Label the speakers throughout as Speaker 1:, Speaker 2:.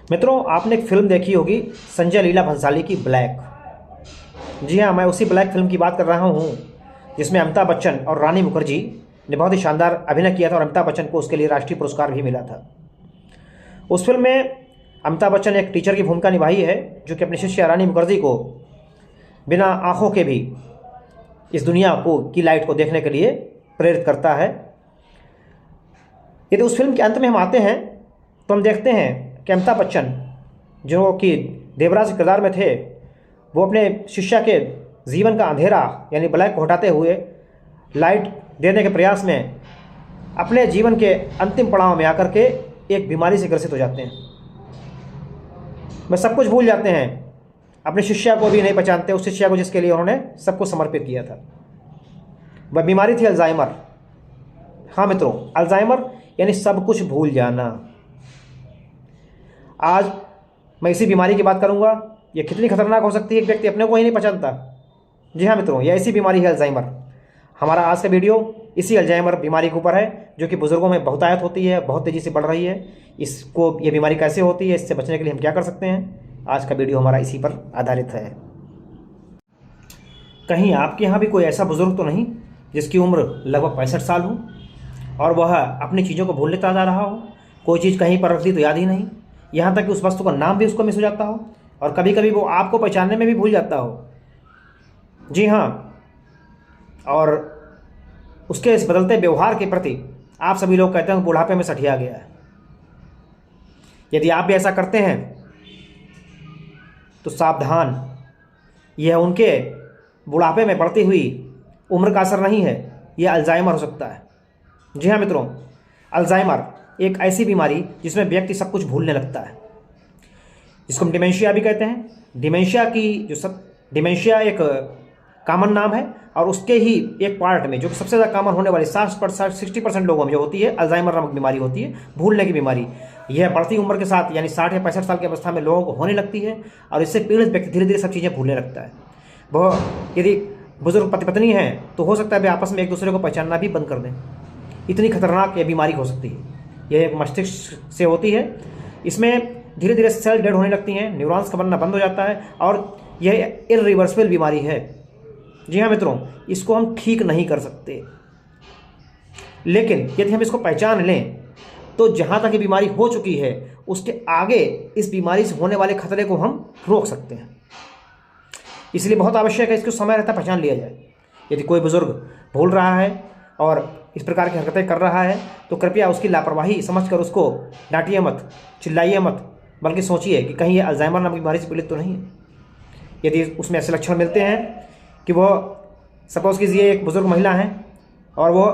Speaker 1: मित्रों, आपने एक फिल्म देखी होगी संजय लीला भंसाली की ब्लैक। जी हाँ, मैं उसी ब्लैक फिल्म की बात कर रहा हूँ जिसमें अमिताभ बच्चन और रानी मुखर्जी ने बहुत ही शानदार अभिनय किया था और अमिताभ बच्चन को उसके लिए राष्ट्रीय पुरस्कार भी मिला था। उस फिल्म में अमिताभ बच्चन ने एक टीचर की भूमिका निभाई है जो कि अपनी शिष्या रानी मुखर्जी को बिना आँखों के भी इस दुनिया को की लाइट को देखने के लिए प्रेरित करता है। यदि उस फिल्म के अंत में हम आते हैं तो हम देखते हैं कि अमिताभ बच्चन जो कि देवराज के किरदार में थे, वो अपने शिष्या के जीवन का अंधेरा यानी ब्लैक को हटाते हुए लाइट देने के प्रयास में अपने जीवन के अंतिम पड़ाव में आकर के एक बीमारी से ग्रसित हो जाते हैं। वह सब कुछ भूल जाते हैं, अपने शिष्या को भी नहीं पहचानते, उस शिष्या को जिसके लिए उन्होंने सब कुछ समर्पित किया था। वह बीमारी थी अल्जाइमर। हाँ मित्रों, अल्जाइमर यानी सब कुछ भूल जाना। आज मैं इसी बीमारी की बात करूंगा। यह कितनी खतरनाक हो सकती है, एक व्यक्ति अपने को ही नहीं पहचानता। जी हाँ मित्रों, यह ऐसी बीमारी है अल्जाइमर। हमारा आज का वीडियो इसी अल्जाइमर बीमारी के ऊपर है जो कि बुजुर्गों में बहुतायत होती है, बहुत तेज़ी से बढ़ रही है। इसको ये बीमारी कैसे होती है, इससे बचने के लिए हम क्या कर सकते हैं, आज का वीडियो हमारा इसी पर आधारित है। कहीं आपके यहाँ भी कोई ऐसा बुजुर्ग तो नहीं जिसकी उम्र लगभग 65 साल हो और वह अपनी चीज़ों को भूल लेता जा रहा हो, कोई चीज़ कहीं पर रख दी तो याद ही नहीं, यहाँ तक कि उस वस्तु का नाम भी उसको मिस हो जाता हो और कभी कभी वो आपको पहचानने में भी भूल जाता हो। जी हाँ, और उसके इस बदलते व्यवहार के प्रति आप सभी लोग कहते हैं बुढ़ापे में सठिया गया है। यदि आप भी ऐसा करते हैं तो सावधान, यह उनके बुढ़ापे में बढ़ती हुई उम्र का असर नहीं है, यह अल्जाइमर हो सकता है। जी हाँ मित्रों, अल्जाइमर एक ऐसी बीमारी जिसमें व्यक्ति सब कुछ भूलने लगता है, जिसको हम डिमेंशिया भी कहते हैं। डिमेंशिया एक कॉमन नाम है और उसके ही एक पार्ट में जो सबसे ज़्यादा कॉमन होने वाली 60% लोगों में जो होती है अल्जाइमर नामक बीमारी होती है, भूलने की बीमारी। यह बढ़ती उम्र के साथ यानी 60 या 65 साल की अवस्था में लोगों को होने लगती है और इससे पीड़ित व्यक्ति धीरे धीरे सब चीज़ें भूलने लगता है। वह यदि बुजुर्ग पति पत्नी हैं तो हो सकता है वे आपस में एक दूसरे को पहचानना भी बंद कर दें। इतनी खतरनाक ये बीमारी हो सकती है। यह एक मस्तिष्क से होती है। इसमें धीरे धीरे सेल डेड होने लगती हैं, न्यूरॉन्स का बनना बंद हो जाता है और यह इरिवर्सिबल बीमारी है। जी हाँ मित्रों, इसको हम ठीक नहीं कर सकते, लेकिन यदि हम इसको पहचान लें तो जहाँ तक ये बीमारी हो चुकी है उसके आगे इस बीमारी से होने वाले खतरे को हम रोक सकते हैं। इसलिए बहुत आवश्यक है इसको समय रहता पहचान लिया जाए। यदि कोई बुजुर्ग भूल रहा है और इस प्रकार की हरकतें कर रहा है तो कृपया उसकी लापरवाही समझकर उसको डांटिए मत, चिल्लाइए मत, बल्कि सोचिए कि कहीं ये अल्जाइमर नामक बीमारी से पीड़ित तो नहीं है। यदि उसमें ऐसे लक्षण मिलते हैं कि वह सपोज़ कीजिए एक बुजुर्ग महिला हैं और वो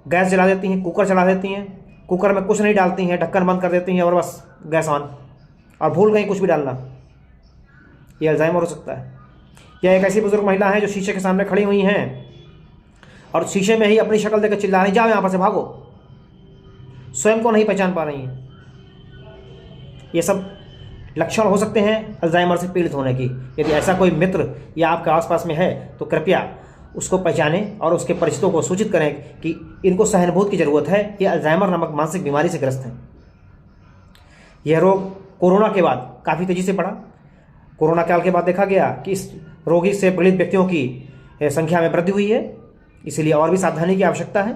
Speaker 1: गैस जला देती हैं, कुकर चला देती हैं, कुकर में कुछ नहीं डालती हैं, ढक्कन बंद कर देती हैं और बस गैस ऑन और भूल गई कुछ भी डालना, ये अल्जाइमर हो सकता है। या एक ऐसी बुजुर्ग महिला है जो शीशे के सामने खड़ी हुई हैं और शीशे में ही अपनी शक्ल देखकर चिल्ला रही, जाओ यहाँ पर से भागो, स्वयं को नहीं पहचान पा रही हैं। ये सब लक्षण हो सकते हैं अल्जाइमर से पीड़ित होने की। यदि ऐसा कोई मित्र या आपके आसपास में है तो कृपया उसको पहचानें और उसके परिचितों को सूचित करें कि इनको सहानुभूति की ज़रूरत है, ये अल्जाइमर नामक मानसिक बीमारी से ग्रस्त हैं। यह रोग कोरोना के बाद काफ़ी तेज़ी से बढ़ा। कोरोना काल के बाद देखा गया कि इस रोगी से पीड़ित व्यक्तियों की संख्या में वृद्धि हुई है, इसीलिए और भी सावधानी की आवश्यकता है।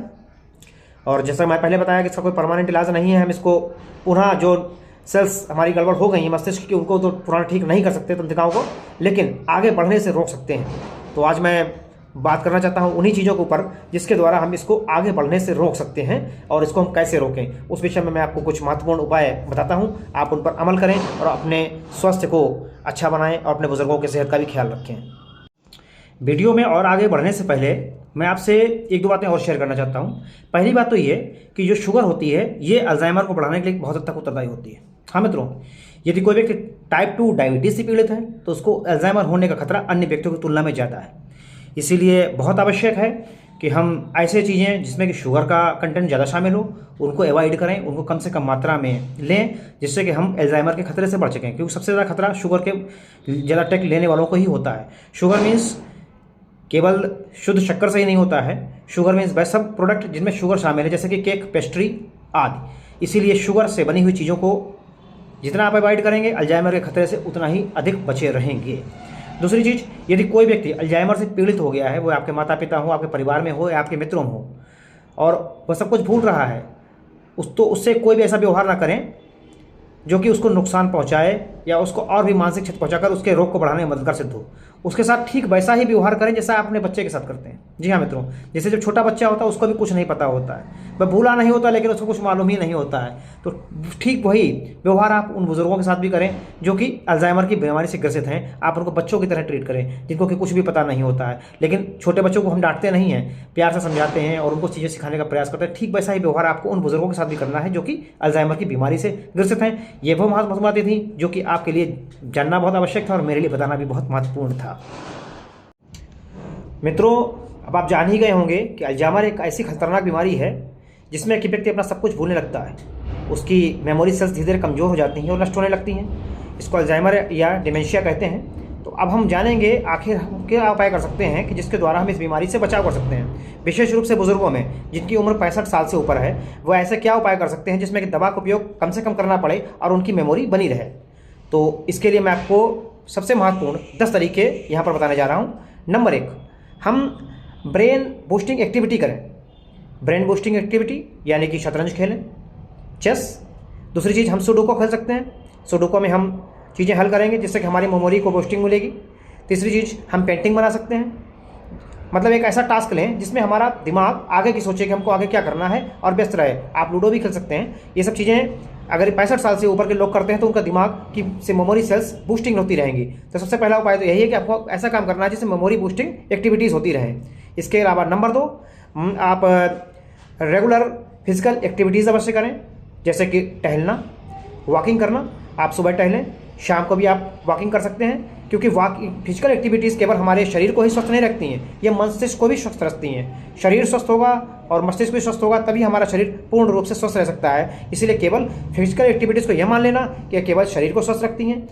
Speaker 1: और जैसा मैं पहले बताया कि इसका कोई परमानेंट इलाज नहीं है। हम इसको पुनः जो सेल्स हमारी गड़बड़ हो गई हैं मस्तिष्क की, उनको तो पुनः ठीक नहीं कर सकते तंत्रिकाओं को, लेकिन आगे बढ़ने से रोक सकते हैं। तो आज मैं बात करना चाहता हूँ उन्हीं चीज़ों के ऊपर जिसके द्वारा हम इसको आगे बढ़ने से रोक सकते हैं और इसको हम कैसे रोकें, उस विषय में मैं आपको कुछ महत्वपूर्ण उपाय बताता हूँ। आप उन पर अमल करें और अपने स्वास्थ्य को अच्छा बनाएं और अपने बुजुर्गों की सेहत का भी ख्याल रखें। वीडियो में और आगे बढ़ने से पहले मैं आपसे एक दो बातें और शेयर करना चाहता हूँ। पहली बात तो ये कि जो शुगर होती है ये अल्जाइमर को बढ़ाने के लिए बहुत हद तक उत्तरदायी होती है। हाँ मित्रों, यदि कोई व्यक्ति टाइप 2 डायबिटीज़ से पीड़ित है तो उसको अल्जाइमर होने का खतरा अन्य व्यक्तियों की तुलना में ज़्यादा है। इसीलिए बहुत आवश्यक है कि हम ऐसे चीज़ें जिसमें कि शुगर का कंटेंट ज़्यादा शामिल हो उनको अवॉइड करें, उनको कम से कम मात्रा में लें, जिससे कि हम अल्जाइमर के खतरे से बच सकें। क्योंकि सबसे ज़्यादा खतरा शुगर के ज़्यादा टेक लेने वालों को ही होता है। शुगर मीन्स केवल शुद्ध शक्कर से ही नहीं होता है, शुगर मीन्स वह सब प्रोडक्ट जिनमें शुगर शामिल है, जैसे कि केक, पेस्ट्री आदि। इसीलिए शुगर से बनी हुई चीज़ों को जितना आप अवॉइड करेंगे अल्जाइमर के खतरे से उतना ही अधिक बचे रहेंगे। दूसरी चीज़, यदि कोई व्यक्ति अल्जाइमर से पीड़ित हो गया है, वो आपके माता पिता हो, आपके परिवार में हो या आपके मित्रों में हो, और वह सब कुछ भूल रहा है, उससे कोई भी ऐसा व्यवहार ना करें जो कि उसको नुकसान पहुंचाए या उसको और भी मानसिक क्षति पहुंचाकर उसके रोग को बढ़ाने में मददगार सिद्ध हो। उसके साथ ठीक वैसा ही व्यवहार करें जैसा आप अपने बच्चे के साथ करते हैं। जी हाँ मित्रों, जैसे जब छोटा बच्चा होता है उसको भी कुछ नहीं पता होता है, वह भूला नहीं होता, लेकिन उसको कुछ मालूम ही नहीं होता है, तो ठीक वही व्यवहार आप उन बुजुर्गों के साथ भी करें जो कि अल्जाइमर की बीमारी से ग्रसित हैं। आप उनको बच्चों की तरह ट्रीट करें जिनको कि कुछ भी पता नहीं होता है। लेकिन छोटे बच्चों को हम डांटते नहीं हैं, प्यार से समझाते हैं और उनको चीज़ें सिखाने का प्रयास करते हैं। ठीक वैसा ही व्यवहार आपको उन बुजुर्गों के साथ भी करना है जो कि अल्जाइमर की बीमारी से ग्रसित हैं। ये वो महत्वपूर्ण बातें थी जो कि आपके लिए जानना बहुत आवश्यक था और मेरे लिए बताना भी बहुत महत्वपूर्ण था। मित्रों, अब आप जान ही गए होंगे कि अल्जाइमर एक ऐसी खतरनाक बीमारी है जिसमें कि व्यक्ति अपना सब कुछ भूलने लगता है, उसकी मेमोरी सेल्स धीरे धीरे कमज़ोर हो जाती हैं और नष्ट होने लगती हैं। इसको अल्जाइमर या डिमेंशिया कहते हैं। तो अब हम जानेंगे आखिर हम क्या उपाय कर सकते हैं कि जिसके द्वारा हम इस बीमारी से बचाव कर सकते हैं। विशेष रूप से बुजुर्गों में जिनकी उम्र 65 साल से ऊपर है, वो ऐसे क्या उपाय कर सकते हैं जिसमें कि दवा का उपयोग कम से कम करना पड़े और उनकी मेमोरी बनी रहे। तो इसके लिए मैं आपको सबसे महत्वपूर्ण 10 तरीके यहाँ पर बताने जा रहा हूँ। नंबर 1, हम ब्रेन बूस्टिंग एक्टिविटी करें। ब्रेन बूस्टिंग एक्टिविटी यानी कि शतरंज खेलें, चेस। दूसरी चीज़, हम सुडोको खेल सकते हैं। सुडोको में हम चीज़ें हल करेंगे जिससे कि हमारी मेमोरी को बूस्टिंग मिलेगी। तीसरी चीज़, हम पेंटिंग बना सकते हैं। मतलब एक ऐसा टास्क लें जिसमें हमारा दिमाग आगे की सोचे कि हमको आगे क्या करना है और व्यस्त रहे। आप लूडो भी खेल सकते हैं। ये सब चीज़ें अगर 65 साल से ऊपर के लोग करते हैं तो उनका दिमाग की से मेमोरी सेल्स बूस्टिंग होती रहेंगी। तो सबसे पहला उपाय तो यही है कि आपको ऐसा काम करना है जिससे मेमोरी बूस्टिंग एक्टिविटीज़ होती रहें। इसके अलावा नंबर 2, आप रेगुलर फिजिकल एक्टिविटीज़ अवश्य करें, जैसे कि टहलना, वॉकिंग करना। आप सुबह टहलें, शाम को भी आप वॉकिंग कर सकते हैं, क्योंकि फिजिकल एक्टिविटीज़ केवल हमारे शरीर को ही स्वस्थ नहीं रखती हैं, ये मस्तिष्क को भी स्वस्थ रखती हैं। शरीर स्वस्थ होगा और मस्तिष्क भी स्वस्थ होगा तभी हमारा शरीर पूर्ण रूप से स्वस्थ रह सकता है। इसीलिए केवल फिजिकल एक्टिविटीज़ को यह मान लेना कि केवल शरीर को स्वस्थ रखती हैं,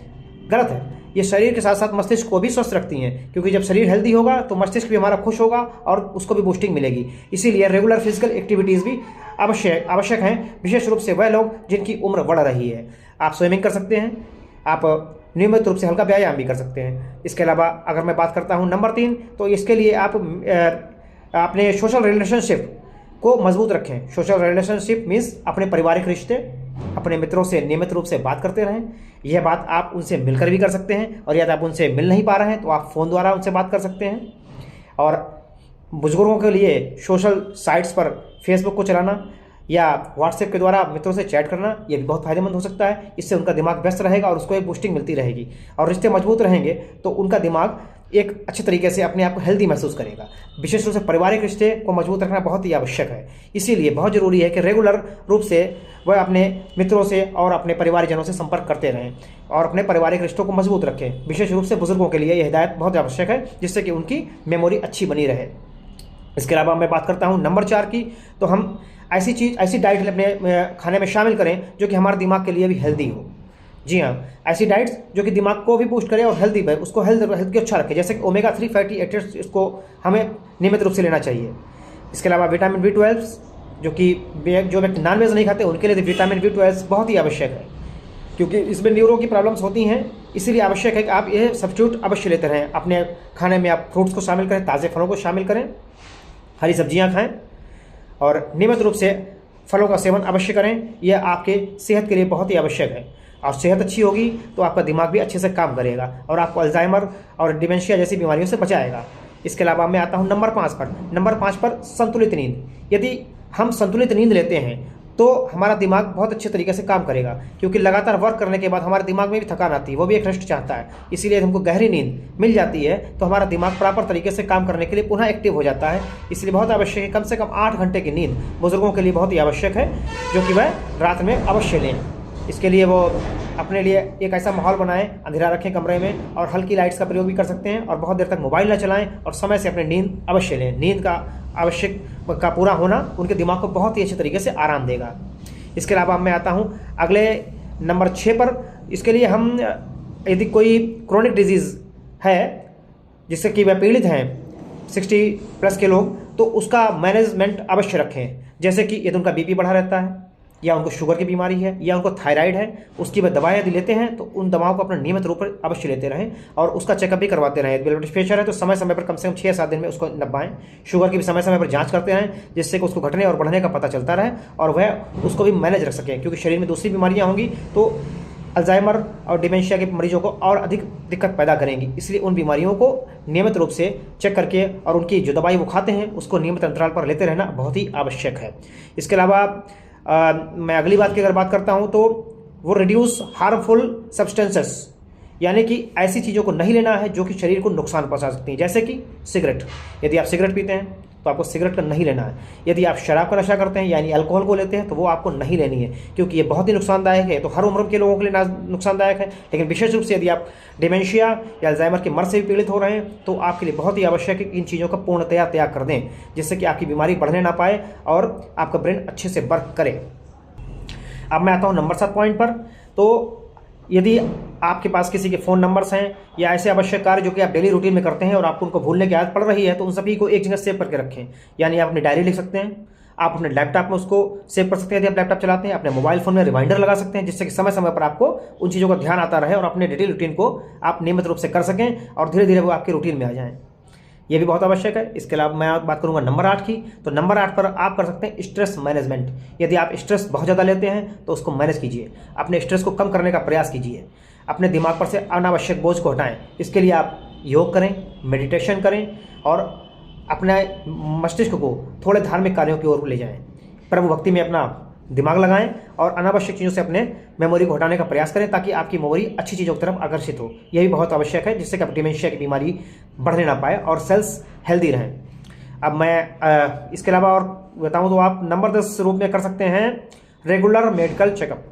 Speaker 1: गलत है। ये शरीर के साथ साथ मस्तिष्क को भी स्वस्थ रखती हैं, क्योंकि जब शरीर हेल्दी होगा तो मस्तिष्क भी हमारा खुश होगा और उसको भी बूस्टिंग मिलेगी। इसीलिए रेगुलर फिजिकल एक्टिविटीज़ भी आवश्यक हैं, विशेष रूप से वह लोग जिनकी उम्र बढ़ रही है। आप स्विमिंग कर सकते हैं, आप नियमित रूप से हल्का व्यायाम भी कर सकते हैं। इसके अलावा अगर मैं बात करता हूँ नंबर 3, तो इसके लिए आप अपने सोशल रिलेशनशिप को मजबूत रखें। सोशल रिलेशनशिप मीन्स अपने पारिवारिक रिश्ते, अपने मित्रों से नियमित रूप से बात करते रहें। यह बात आप उनसे मिलकर भी कर सकते हैं, और यदि आप उनसे मिल नहीं पा रहे हैं तो आप फ़ोन द्वारा उनसे बात कर सकते हैं। और बुजुर्गों के लिए सोशल साइट्स पर फेसबुक को चलाना या व्हाट्सएप के द्वारा मित्रों से चैट करना, यह भी बहुत फायदेमंद हो सकता है। इससे उनका दिमाग व्यस्त रहेगा और उसको एक बूस्टिंग मिलती रहेगी, और रिश्ते मजबूत रहेंगे तो उनका दिमाग एक अच्छे तरीके से अपने आप को हेल्दी महसूस करेगा। विशेष रूप से पारिवारिक रिश्ते को मजबूत रखना बहुत ही आवश्यक है। इसीलिए बहुत ज़रूरी है कि रेगुलर रूप से वह अपने मित्रों से और अपने परिवारजनों से संपर्क करते रहें और अपने पारिवारिक रिश्तों को मजबूत रखें। विशेष रूप से बुजुर्गों के लिए यह हिदायत बहुत आवश्यक है, जिससे कि उनकी मेमोरी अच्छी बनी रहे। इसके अलावा मैं बात करता हूँ नंबर 4 की, तो हम ऐसी डाइट अपने खाने में शामिल करें जो कि हमारे दिमाग के लिए भी हेल्दी हो। जी हाँ, ऐसी डाइट्स जो कि दिमाग को भी बूस्ट करे और हेल्दी है, उसको हेल्थ को अच्छा रखे, जैसे कि ओमेगा 3 फैटी एसिड्स, इसको हमें नियमित रूप से लेना चाहिए। इसके अलावा विटामिन B12, जो व्यक्ति नॉनवेज नहीं खाते उनके लिए विटामिन B12 बहुत ही आवश्यक है, क्योंकि इसमें न्यूरो की प्रॉब्लम्स होती हैं। इसीलिए आवश्यक है कि आप यह सब्स्टिट्यूट अवश्य लेते रहें। अपने खाने में आप फ्रूट्स को शामिल करें, ताज़े फलों को शामिल करें, हरी सब्जियाँ खाएँ और नियमित रूप से फलों का सेवन अवश्य करें। यह आपके सेहत के लिए बहुत ही आवश्यक है, और सेहत अच्छी होगी तो आपका दिमाग भी अच्छे से काम करेगा और आपको अल्जाइमर और डिमेंशिया जैसी बीमारियों से बचाएगा। इसके अलावा मैं आता हूँ नंबर 5 पर। नंबर 5 पर संतुलित नींद। यदि हम संतुलित नींद लेते हैं तो हमारा दिमाग बहुत अच्छे तरीके से काम करेगा, क्योंकि लगातार वर्क करने के बाद हमारे दिमाग में भी थकान आती है, वो भी एक रेस्ट चाहता है। इसीलिए हमको गहरी नींद मिल जाती है तो हमारा दिमाग प्रॉपर तरीके से काम करने के लिए पुनः एक्टिव हो जाता है। इसलिए बहुत आवश्यक है, कम से कम 8 घंटे की नींद बुजुर्गों के लिए बहुत ही आवश्यक है, जो कि वह रात में अवश्य लें। इसके लिए वो अपने लिए एक ऐसा माहौल बनाएं, अंधेरा रखें कमरे में, और हल्की लाइट्स का प्रयोग भी कर सकते हैं, और बहुत देर तक मोबाइल न चलाएं, और समय से अपनी नींद अवश्य लें। नींद का पूरा होना उनके दिमाग को बहुत ही अच्छे तरीके से आराम देगा। इसके अलावा मैं आता हूँ अगले नंबर 6 पर। इसके लिए हम यदि कोई क्रोनिक डिजीज़ है जिससे कि वह पीड़ित हैं 60+ के लोग, तो उसका मैनेजमेंट अवश्य रखें। जैसे कि यदि उनका BP बढ़ा रहता है, या उनको शुगर की बीमारी है या उनको थायराइड है, उसकी वह दवाएं यदि लेते हैं तो उन दवाओं को अपना नियमित रूप पर अवश्य लेते रहें और उसका चेकअप भी करवाते रहें। ब्लड प्रेशर है तो समय समय पर कम से कम 6 7 दिन में उसको नपाएं। शुगर की भी समय समय पर जांच करते रहें, जिससे कि उसको घटने और बढ़ने का पता चलता रहे और वह उसको भी मैनेज रख सकें, क्योंकि शरीर में दूसरी बीमारियाँ होंगी तो अल्जाइमर और डिमेंशिया के मरीजों को और अधिक दिक्कत पैदा करेंगी। इसलिए उन बीमारियों को नियमित रूप से चेक करके और उनकी जो दवाई वो खाते हैं उसको नियमित अंतराल पर लेते रहना बहुत ही आवश्यक है। इसके अलावा मैं अगली बात की अगर बात करता हूँ तो वो रिड्यूस हार्मफुल सब्सटेंसेस, यानी कि ऐसी चीज़ों को नहीं लेना है जो कि शरीर को नुकसान पहुंचा सकती हैं, जैसे कि सिगरेट। यदि आप सिगरेट पीते हैं तो आपको सिगरेट का नहीं लेना है। यदि आप शराब का नशा करते हैं यानी अल्कोहल को लेते हैं तो वो आपको नहीं लेनी है, क्योंकि ये बहुत ही नुकसानदायक है। तो हर उम्र के लोगों के लिए नुकसानदायक है, लेकिन विशेष रूप से यदि आप डिमेंशिया या अल्जाइमर के मर्ज से भी पीड़ित हो रहे हैं तो आपके लिए बहुत ही आवश्यक है कि इन चीज़ों का पूर्णतया त्याग कर दें, जिससे कि आपकी बीमारी बढ़ने ना पाए और आपका ब्रेन अच्छे से वर्क करे। अब मैं आता हूँ नंबर 7 पॉइंट पर। तो यदि आपके पास किसी के फ़ोन नंबर्स हैं या ऐसे आवश्यक कार्य जो कि आप डेली रूटीन में करते हैं और आपको उनको भूलने की आदत पड़ रही है, तो उन सभी को एक जगह सेव करके रखें। यानी आप अपनी डायरी लिख सकते हैं, आप अपने लैपटॉप में उसको सेव कर सकते हैं। यदि आप लैपटॉप चलाते हैं, अपने मोबाइल फ़ोन में रिमाइंडर लगा सकते हैं, जिससे कि समय समय पर आपको उन चीज़ों का ध्यान आता रहे और अपने डेली रूटीन को आप नियमित रूप से कर सकें और धीरे धीरे वो आपके रूटीन में आ जाएँ। ये भी बहुत आवश्यक है। इसके अलावा मैं बात करूंगा नंबर 8 की। तो नंबर 8 पर आप कर सकते हैं स्ट्रेस मैनेजमेंट। यदि आप स्ट्रेस बहुत ज़्यादा लेते हैं तो उसको मैनेज कीजिए, अपने स्ट्रेस को कम करने का प्रयास कीजिए, अपने दिमाग पर से अनावश्यक बोझ को हटाएं। इसके लिए आप योग करें, मेडिटेशन करें और अपने मस्तिष्क को थोड़े धार्मिक कार्यों की ओर ले जाएं, प्रभु भक्ति में अपना दिमाग लगाएं और अनावश्यक चीज़ों से अपने मेमोरी को हटाने का प्रयास करें, ताकि आपकी मेमोरी अच्छी चीज़ों की तरफ आकर्षित हो। यह भी बहुत आवश्यक है, जिससे कि आप डिमेंशिया की बीमारी बढ़ने ना पाए और सेल्स हेल्दी रहें। अब मैं इसके अलावा और बताऊं तो आप नंबर 10 रूप में कर सकते हैं रेगुलर मेडिकल चेकअप।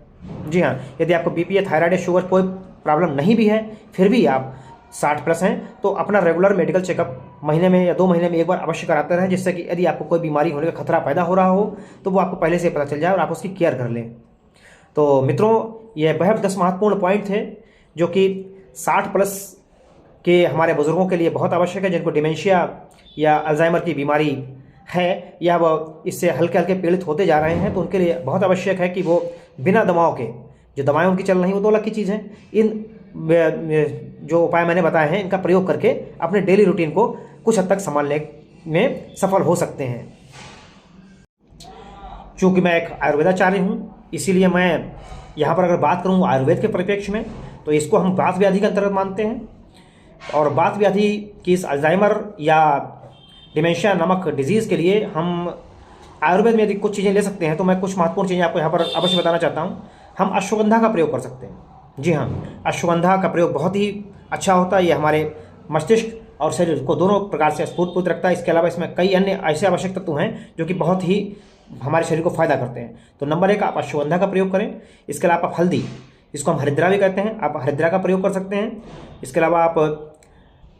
Speaker 1: जी हाँ, यदि आपको बीपी या थायराइड या शुगर कोई प्रॉब्लम नहीं भी है, फिर भी आप 60+ हैं, तो अपना रेगुलर मेडिकल चेकअप महीने में या 2 महीने में एक बार अवश्य कराते रहें, जिससे कि यदि आपको कोई बीमारी होने का खतरा पैदा हो रहा हो तो वो आपको पहले से पता चल जाए और आप उसकी केयर कर लें। तो मित्रों, ये वह 10 महत्वपूर्ण पॉइंट थे जो कि 60+ के हमारे बुजुर्गों के लिए बहुत आवश्यक है, जिनको डिमेंशिया या अल्जाइमर की बीमारी है या वो इससे हल्के हल्के पीड़ित होते जा रहे हैं। तो उनके लिए बहुत आवश्यक है कि वो बिना दवाओं के, जो दवाएं उनकी चल रही हैं वो 2 अलग की चीज़ है, इन जो उपाय मैंने बताए हैं इनका प्रयोग करके अपने डेली रूटीन को कुछ हद तक संभालने में सफल हो सकते हैं। चूँकि मैं एक आयुर्वेदाचार्य हूँ, इसीलिए मैं यहाँ पर अगर बात करूँ आयुर्वेद के परिप्रेक्ष्य में, तो इसको हम बात व्याधि के अंतर्गत मानते हैं। और बात व्याधि की इस अल्जाइमर या डिमेंशिया नामक डिजीज़ के लिए हम आयुर्वेद में यदि कुछ चीज़ें ले सकते हैं, तो मैं कुछ महत्वपूर्ण चीज़ें आपको यहाँ पर अवश्य बताना चाहता हूँ। हम अश्वगंधा का प्रयोग कर सकते हैं। जी हाँ, अश्वगंधा का प्रयोग बहुत ही अच्छा होता है। ये हमारे मस्तिष्क और शरीर को दोनों प्रकार से स्फूर्त रखता है। इसके अलावा इसमें कई अन्य ऐसे आवश्यक तत्व हैं जो कि बहुत ही हमारे शरीर को फायदा करते हैं। तो नंबर 1 आप अश्वगंधा का प्रयोग करें। इसके अलावा आप हल्दी, इसको हम हरिद्रा भी कहते हैं, आप हरिद्रा का प्रयोग कर सकते हैं। इसके अलावा आप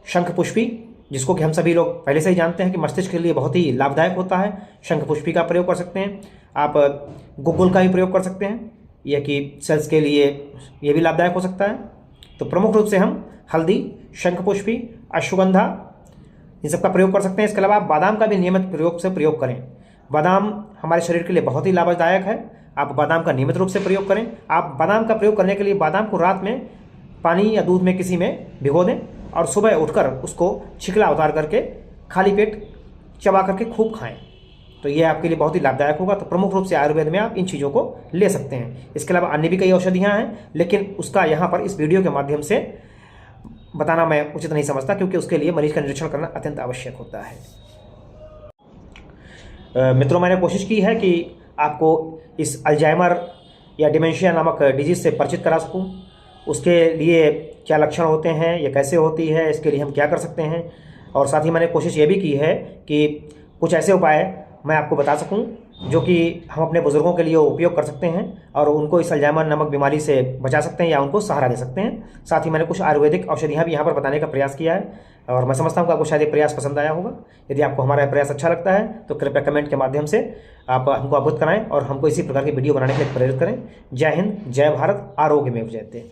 Speaker 1: शंखपुष्पी, जिसको कि हम सभी लोग पहले से ही जानते हैं कि मस्तिष्क के लिए बहुत ही लाभदायक होता है, शंखपुष्पी का प्रयोग कर सकते हैं। आप गुग्गुल का भी प्रयोग कर सकते हैं, यह कि सेल्स के लिए ये भी लाभदायक हो सकता है। तो प्रमुख रूप से हम हल्दी, शंखपुष्पी, अश्वगंधा इन सब का प्रयोग कर सकते हैं। इसके अलावा आप बादाम का भी नियमित प्रयोग करें। बादाम हमारे शरीर के लिए बहुत ही लाभदायक है, आप बादाम का नियमित रूप से प्रयोग करें। आप बादाम का प्रयोग करने के लिए बादाम को रात में पानी या दूध में किसी में भिगो दें और सुबह उठकर उसको छिकला उतार करके खाली पेट चबा करके खूब खाएं, तो ये आपके लिए बहुत ही लाभदायक होगा। तो प्रमुख रूप से आयुर्वेद में आप इन चीज़ों को ले सकते हैं। इसके अलावा अन्य भी कई औषधियाँ हैं, लेकिन उसका यहाँ पर इस वीडियो के माध्यम से बताना मैं उचित नहीं समझता, क्योंकि उसके लिए मरीज का निरीक्षण करना अत्यंत आवश्यक होता है। मित्रों, मैंने कोशिश की है कि आपको इस अल्जाइमर या डिमेंशिया नामक डिजीज़ से परिचित करा सकूं। उसके लिए क्या लक्षण होते हैं, ये कैसे होती है, इसके लिए हम क्या कर सकते हैं, और साथ ही मैंने कोशिश ये भी की है कि कुछ ऐसे उपाय मैं आपको बता सकूं जो कि हम अपने बुज़ुर्गों के लिए उपयोग कर सकते हैं और उनको इस अल्जाइमर नामक बीमारी से बचा सकते हैं या उनको सहारा दे सकते हैं। साथ ही मैंने कुछ आयुर्वेदिक औषधियाँ भी यहाँ पर बताने का प्रयास किया है और मैं समझता हूँ कि आपको शायद ये प्रयास पसंद आया होगा। यदि आपको हमारा प्रयास अच्छा लगता है तो कृपया कमेंट के माध्यम से आप हमको अवगत कराएं और हमको इसी प्रकार की वीडियो बनाने के लिए प्रेरित करें। जय हिंद, जय भारत, आरोग्य में जयते।